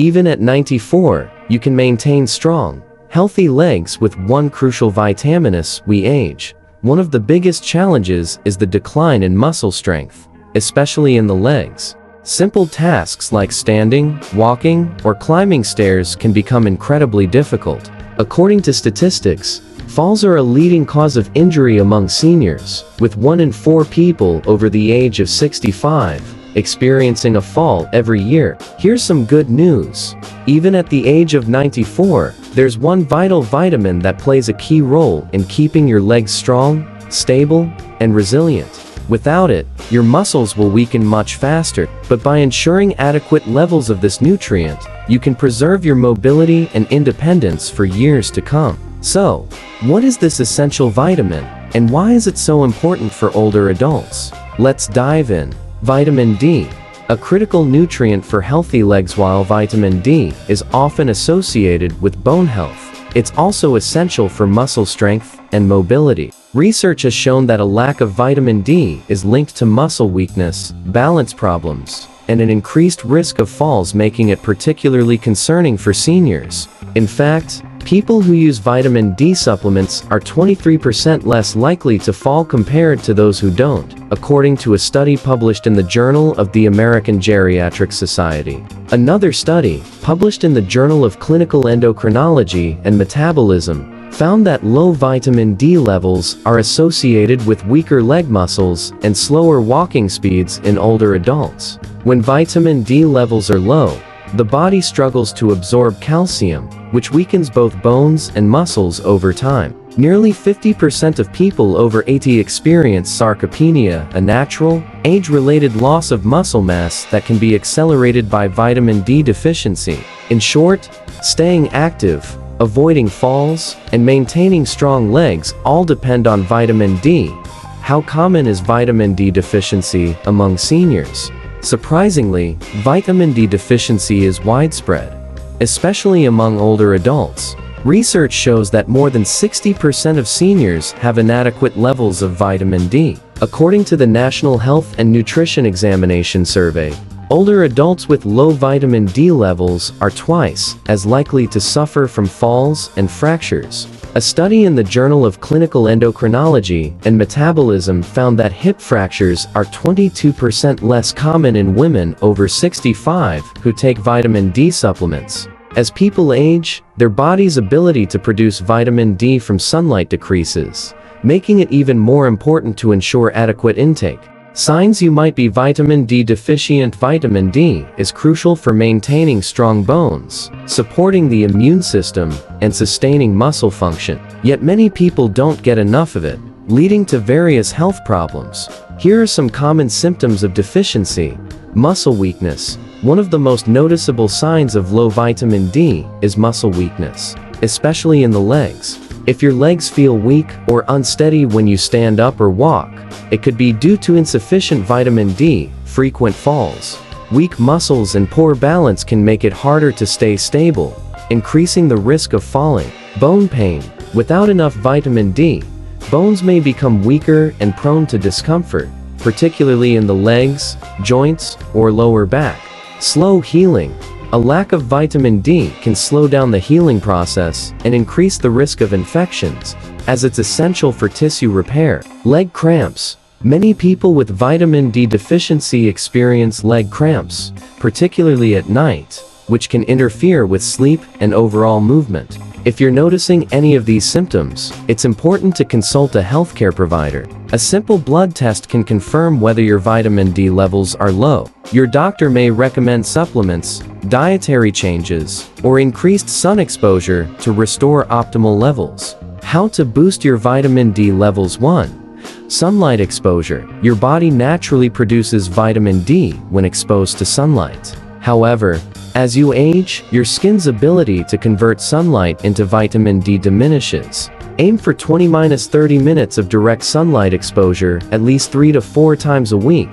Even at 94, you can maintain strong, healthy legs with one crucial vitamin as we age. One of the biggest challenges is the decline in muscle strength, especially in the legs. Simple tasks like standing, walking, or climbing stairs can become incredibly difficult. According to statistics, falls are a leading cause of injury among seniors, with 1 in 4 people over the age of 65 experiencing a fall every year. Here's some good news. Even at the age of 94, there's one vital vitamin that plays a key role in keeping your legs strong, stable, and resilient. Without it, your muscles will weaken much faster, but by ensuring adequate levels of this nutrient, you can preserve your mobility and independence for years to come. So, what is this essential vitamin, and why is it so important for older adults? Let's dive in. Vitamin D, a critical nutrient for healthy legs. While vitamin D is often associated with bone health, it's also essential for muscle strength and mobility. Research has shown that a lack of vitamin D is linked to muscle weakness, balance problems, and an increased risk of falls, making it particularly concerning for seniors. In fact, people who use vitamin D supplements are 23% less likely to fall compared to those who don't, according to a study published in the Journal of the American Geriatric Society. Another study, published in the Journal of Clinical Endocrinology and Metabolism, found that low vitamin D levels are associated with weaker leg muscles and slower walking speeds in older adults. When vitamin D levels are low, the body struggles to absorb calcium, which weakens both bones and muscles over time. Nearly 50% of people over 80 experience sarcopenia, a natural, age-related loss of muscle mass that can be accelerated by vitamin D deficiency. In short, staying active, avoiding falls, and maintaining strong legs all depend on vitamin D. How common is vitamin D deficiency among seniors? Surprisingly, vitamin D deficiency is widespread, especially among older adults. Research shows that more than 60% of seniors have inadequate levels of vitamin D. According to the National Health and Nutrition Examination Survey, older adults with low vitamin D levels are twice as likely to suffer from falls and fractures. A study in the Journal of Clinical Endocrinology and Metabolism found that hip fractures are 22% less common in women over 65 who take vitamin D supplements. As people age, their body's ability to produce vitamin D from sunlight decreases, making it even more important to ensure adequate intake. Signs you might be vitamin D deficient. Vitamin D is crucial for maintaining strong bones, supporting the immune system, and sustaining muscle function. Yet many people don't get enough of it, leading to various health problems. Here are some common symptoms of deficiency. Muscle weakness. One of the most noticeable signs of low vitamin D is muscle weakness, especially in the legs. If your legs feel weak or unsteady when you stand up or walk, it could be due to insufficient vitamin D. Frequent falls. Weak muscles and poor balance can make it harder to stay stable, increasing the risk of falling. Bone pain. Without enough vitamin D, bones may become weaker and prone to discomfort, particularly in the legs, joints, or lower back. Slow healing. A lack of vitamin D can slow down the healing process and increase the risk of infections, as it's essential for tissue repair. Leg cramps. Many people with vitamin D deficiency experience leg cramps, particularly at night, which can interfere with sleep and overall movement. If you're noticing any of these symptoms, it's important to consult a healthcare provider. A simple blood test can confirm whether your vitamin D levels are low. Your doctor may recommend supplements, dietary changes, or increased sun exposure to restore optimal levels. How to boost your vitamin D levels. 1. Sunlight exposure. Your body naturally produces vitamin D when exposed to sunlight. However, as you age, your skin's ability to convert sunlight into vitamin D diminishes. Aim for 20–30 minutes of direct sunlight exposure at least 3 to 4 times a week,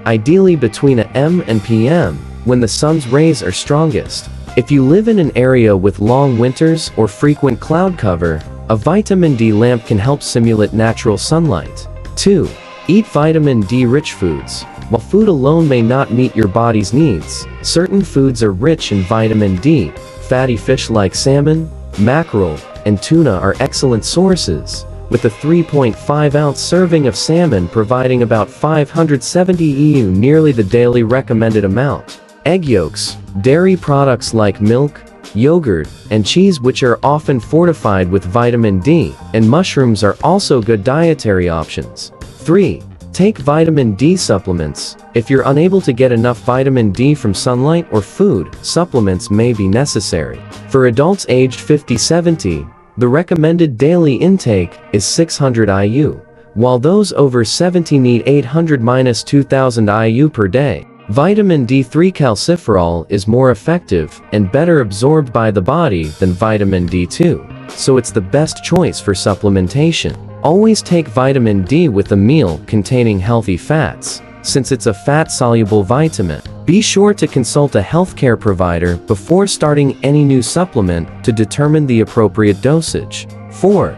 ideally between AM and PM, when the sun's rays are strongest. If you live in an area with long winters or frequent cloud cover, a vitamin D lamp can help simulate natural sunlight. 2. Eat vitamin D-rich foods. While food alone may not meet your body's needs, certain foods are rich in vitamin D. Fatty fish like salmon, mackerel, and tuna are excellent sources, with a 3.5-ounce serving of salmon providing about 570 EU, nearly the daily recommended amount. Egg yolks, dairy products like milk, yogurt, and cheese, which are often fortified with vitamin D, and mushrooms are also good dietary options. 3. Take vitamin D supplements. If you're unable to get enough vitamin D from sunlight or food, supplements may be necessary. For adults aged 50-70, the recommended daily intake is 600 IU, while those over 70 need 800-2000 IU per day. Vitamin D3 calciferol is more effective and better absorbed by the body than vitamin D2, so it's the best choice for supplementation. Always take vitamin D with a meal containing healthy fats, since it's a fat-soluble vitamin. Be sure to consult a healthcare provider before starting any new supplement to determine the appropriate dosage. 4.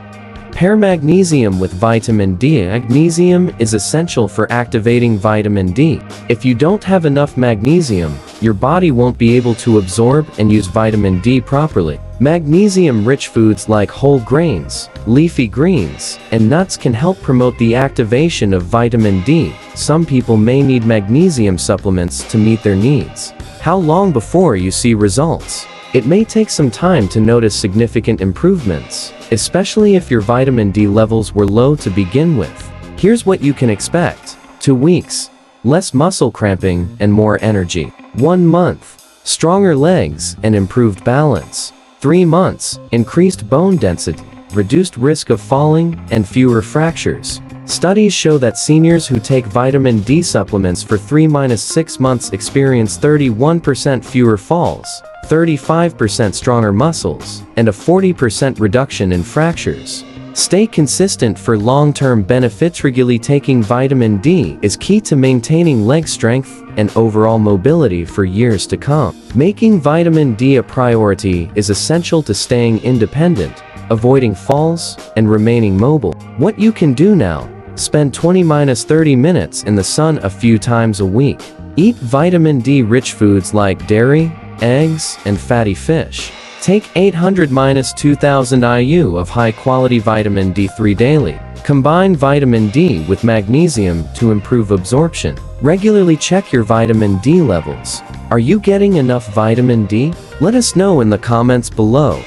Pair magnesium with vitamin D. Magnesium is essential for activating vitamin D. If you don't have enough magnesium, your body won't be able to absorb and use vitamin D properly. Magnesium-rich foods like whole grains, leafy greens, and nuts can help promote the activation of vitamin D. Some people may need magnesium supplements to meet their needs. How long before you see results? It may take some time to notice significant improvements, especially if your vitamin D levels were low to begin with. Here's what you can expect. 2 weeks. Less muscle cramping and more energy. 1 month. Stronger legs and improved balance. 3 months. Increased bone density, reduced risk of falling, and fewer fractures. Studies show that seniors who take vitamin D supplements for 3-6 months experience 31% fewer falls, 35% stronger muscles, and a 40% reduction in fractures. Stay consistent for long-term benefits. Regularly taking vitamin D is key to maintaining leg strength and overall mobility for years to come. Making vitamin D a priority is essential to staying independent, avoiding falls, and remaining mobile. What you can do now: spend 20-30 minutes in the sun a few times a week. Eat vitamin D-rich foods like dairy, eggs, and fatty fish. Take 800-2000 IU of high-quality vitamin D3 daily. Combine vitamin D with magnesium to improve absorption. Regularly check your vitamin D levels. Are you getting enough vitamin D? Let us know in the comments below.